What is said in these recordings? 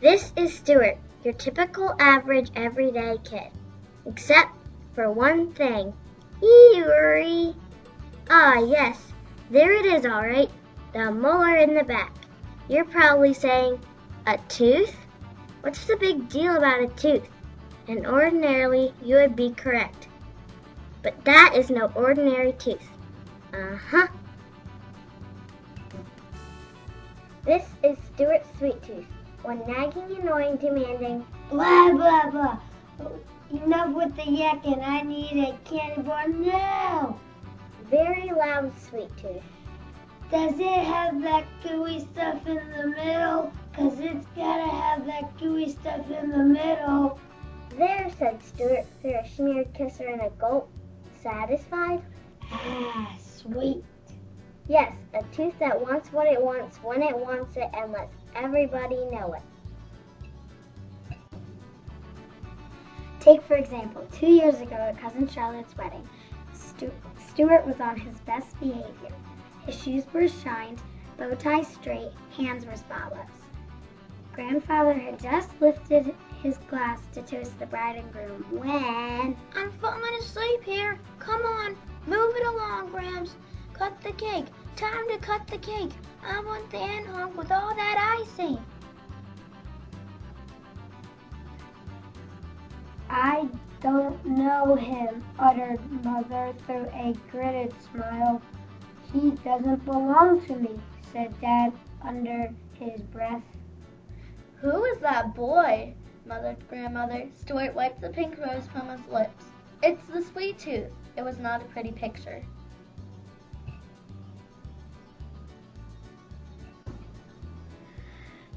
This is Stuart, your typical average everyday kid. Except for one thing. Eerie. Ah, yes, there it is all right, the molar in the back. You're probably saying, a tooth? What's the big deal about a tooth? And ordinarily, you would be correct. But that is no ordinary tooth. Uh-huh. This is Stuart's sweet tooth. When nagging, annoying, demanding, blah, blah, blah. Enough with the yakking. I need a candy bar now. Very loud sweet tooth. Does it have that gooey stuff in the middle? 'Cause it's gotta have that gooey stuff in the middle. There, said Stuart through a smeared kisser and a gulp. Satisfied? Ah, sweet. Yes, a tooth that wants what it wants when it wants it and lets everybody know it. Take, for example, 2 years ago at Cousin Charlotte's wedding, Stuart was on his best behavior. His shoes were shined, bow tie straight, hands were spotless. Grandfather had just lifted his glass to toast the bride and groom when... I'm falling asleep here. Come on, move it along, Grams. Cut the cake. Time to cut the cake. I want the end hunk with all that icing. I don't know him, uttered Mother through a gritted smile. He doesn't belong to me, said Dad under his breath. Who is that boy? Muttered Grandmother. Stuart wiped the pink rose from his lips. It's the sweet tooth. It was not a pretty picture.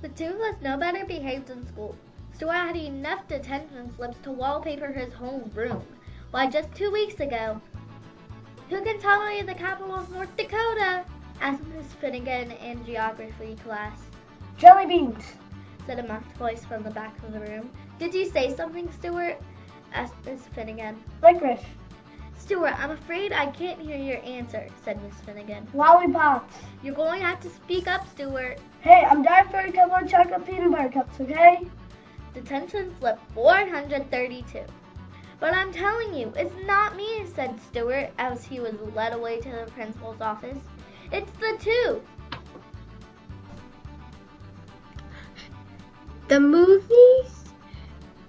The tooth was no better behaved in school. Stuart had enough detention slips to wallpaper his whole room. Why, just 2 weeks ago. Who can tell me the capital of North Dakota? Asked Miss Finnegan in geography class. Jelly beans, Said a mocked voice from the back of the room. Did you say something, Stuart? Asked Miss Finnegan. licorice, Stuart, I'm afraid I can't hear your answer, said Miss Finnegan. lollipops. You're going to have to speak up, Stuart. Hey, I'm dying for a couple of chocolate peanut butter cups, okay? Detention slip 432. But I'm telling you, it's not me, said Stuart as he was led away to the principal's office. It's the tooth. The movies?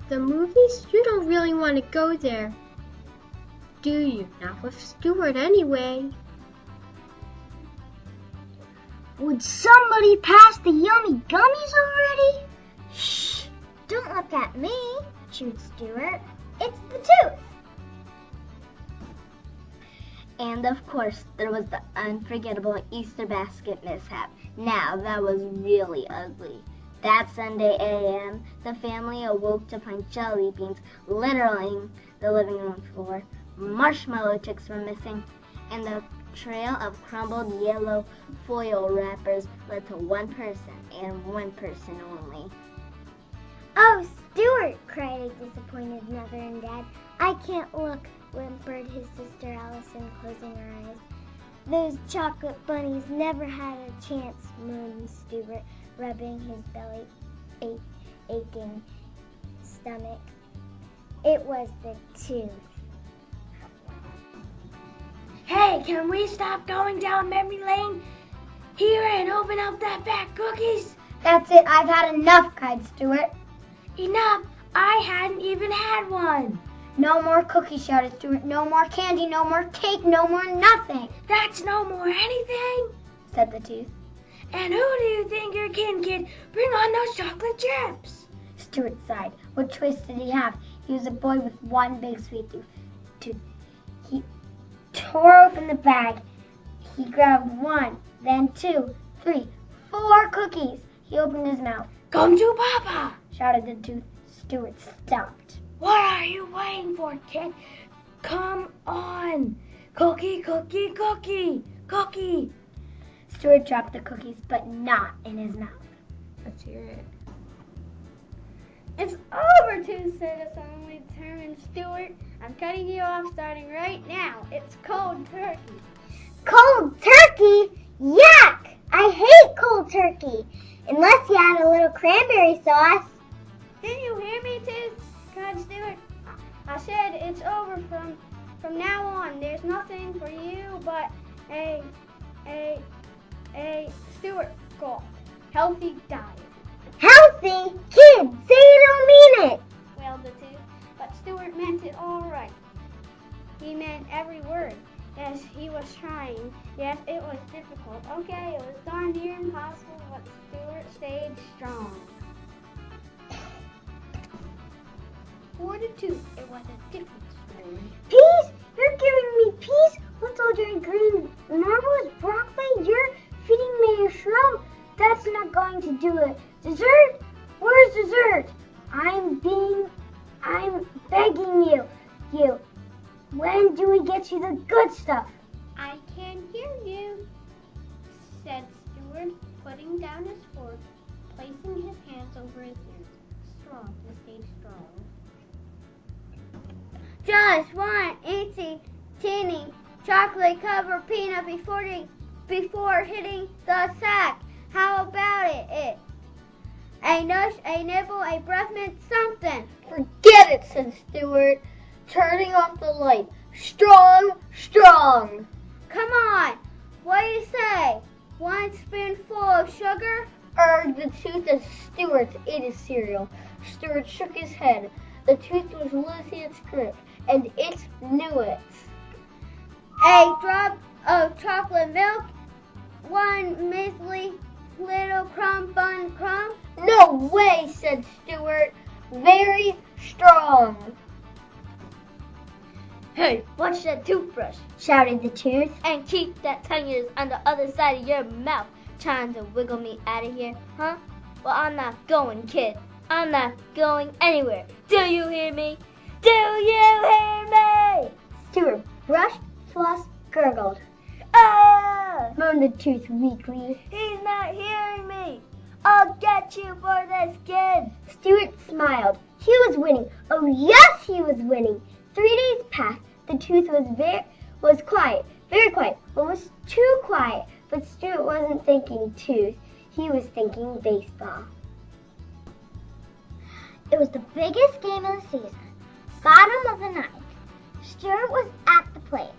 The movies? You don't really want to go there, do you? Not with Stuart anyway. Would somebody pass the yummy gummies already? Shh! Don't look at me, chewed Stuart. It's the tooth. And of course, there was the unforgettable Easter basket mishap. Now, that was really ugly. That Sunday a.m., the family awoke to find jelly beans littering the living room floor. Marshmallow chicks were missing, and the trail of crumbled yellow foil wrappers led to one person, and one person only. Oh, Stuart, cried a disappointed mother and dad. I can't look, whimpered his sister Allison, closing her eyes. Those chocolate bunnies never had a chance, moaned Stuart, rubbing his belly aching stomach. It was the tooth. Hey, can we stop going down memory lane here and open up that bag of cookies? That's it, I've had enough, cried Stuart. Enough! I hadn't even had one. No more cookies, shouted Stuart. No more candy, no more cake, no more nothing, That's no more anything. said the tooth. And who do you think you're kidding, kid? Bring on those chocolate chips. Stuart sighed. What choice did he have? He was a boy with one big sweet tooth. He tore open the bag. He grabbed one, then 2, 3, 4 cookies. He opened his mouth. Come to Papa, Shouted the tooth. Stuart stopped. What are you waiting for, kid? Come on. Cookie, cookie, cookie, cookie. Stuart dropped the cookies, but not in his mouth. Let's hear it. It's over, Tooth, said a suddenly determined Stuart. I'm cutting you off starting right now. It's cold turkey. Cold turkey? Yuck! I hate cold turkey. Unless you had a little cranberry sauce. Didn't you hear me, Tooth? God, Stuart. I said it's over from now on. There's nothing for you but a Stuart goal. Healthy diet. Healthy? Kid, say you don't mean it. Well, the Tooth. But Stuart meant it all right. He meant every word. Yes, he was trying. Yes, it was difficult. Okay, it was darn near impossible, but Stuart stayed strong. For the Tooth, it was a different story. Peas? You're giving me peas? What's all your green marbles, broccoli? You're feeding me a shrimp? That's not going to do it. Dessert? Where's dessert? I'm begging you. When do we get you the good stuff? I can hear you, said Stuart, putting down his fork, placing his hands over his ears. Strong to stay strong. Just one itsy teeny chocolate covered peanut before hitting the sack. How about it? A nush, a nibble, a breath mint something. Forget it, said Stuart, turning off the light. Strong, strong. Come on, what do you say? One spoonful of sugar? Urged the Tooth as Stuart ate his cereal. Stuart shook his head. The Tooth was losing its grip, and it knew it. A drop of chocolate milk? One measly little crumb bun crumb? No way, said Stuart. Very strong. Hey, watch that toothbrush, Shouted the Tooth. and keep that tongue on the other side of your mouth, trying to wiggle me out of here, huh? Well, I'm not going, kid. I'm not going anywhere. Do you hear me? Do you hear me? Stuart brushed, flossed, gurgled. Ah! Moaned the Tooth weakly. He's not hearing me. I'll get you for this, kid. Stuart smiled. He was winning. Oh yes, he was winning. 3 days passed. The Tooth was quiet, very quiet, almost too quiet. But Stuart wasn't thinking Tooth. He was thinking baseball. It was the biggest game of the season. Bottom of the ninth. Stuart was at the plate.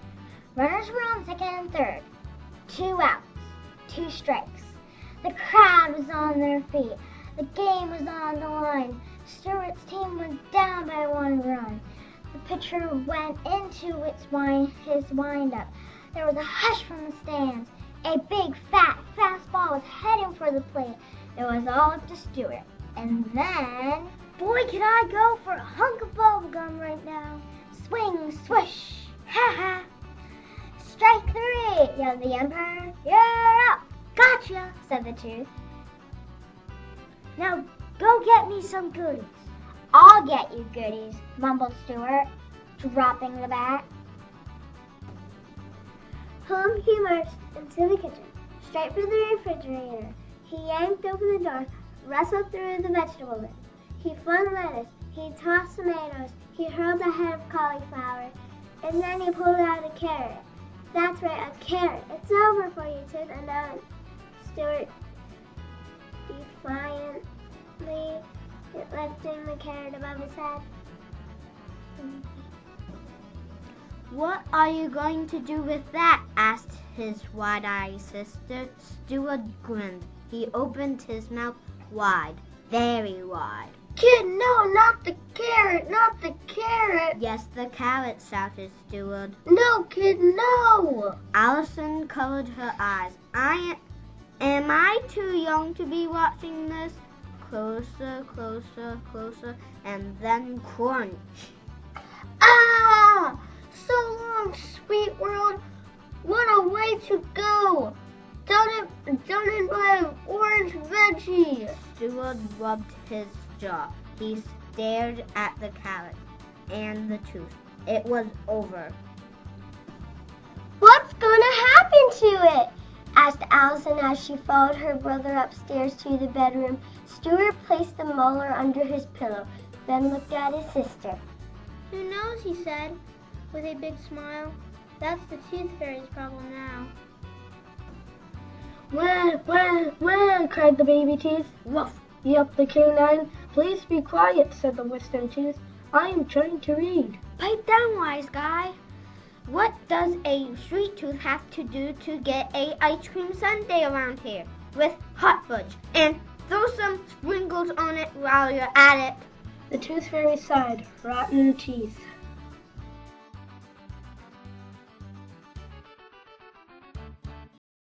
Runners were on second and third. 2 outs, 2 strikes. The crowd was on their feet. The game was on the line. Stuart's team was down by 1 run. The pitcher went into his windup. There was a hush from the stands. A big, fat fastball was heading for the plate. It was all up to Stuart. And then, boy, can I go for a hunk of bubble gum right now. Swing, swish, ha ha. Strike 3, yelled the umpire. You're up. Gotcha, said the Tooth. Now go get me some goodies. I'll get you goodies, mumbled Stuart, dropping the bat. Home he marched into the kitchen, straight for the refrigerator. He yanked open the door, rustled through the vegetable bin. He flung lettuce, he tossed tomatoes, he hurled a head of cauliflower, and then he pulled out a carrot. That's right, a carrot. It's over for you, Tooth, and then Stuart defiantly lifting the carrot above his head. What are you going to do with that? Asked his wide-eyed sister. Stuart grinned. He opened his mouth wide, very wide. Kid, no, not the carrot, not the carrot. Yes, the carrot, shouted Stuart. No, kid, no. Allison covered her eyes. Am I too young to be watching this? Closer, closer, closer, and then crunch. Ah! So long, sweet world. What a way to go. Done it by an orange veggie. Stuart rubbed his jaw. He stared at the carrot and the tooth. It was over. What's going to happen to it? Asked Allison as she followed her brother upstairs to the bedroom. Stuart placed the molar under his pillow, then looked at his sister. Who knows, he said, with a big smile. That's the tooth fairy's problem now. Wah, wah, wah, cried the baby teeth. Woof. Yelped the canine. Please be quiet, said the wisdom tooth. I am trying to read. Pipe down, wise guy. What does a sweet tooth have to do to get a ice cream sundae around here? With hot fudge. And throw some sprinkles on it while you're at it. The tooth fairy sighed. Rotten teeth.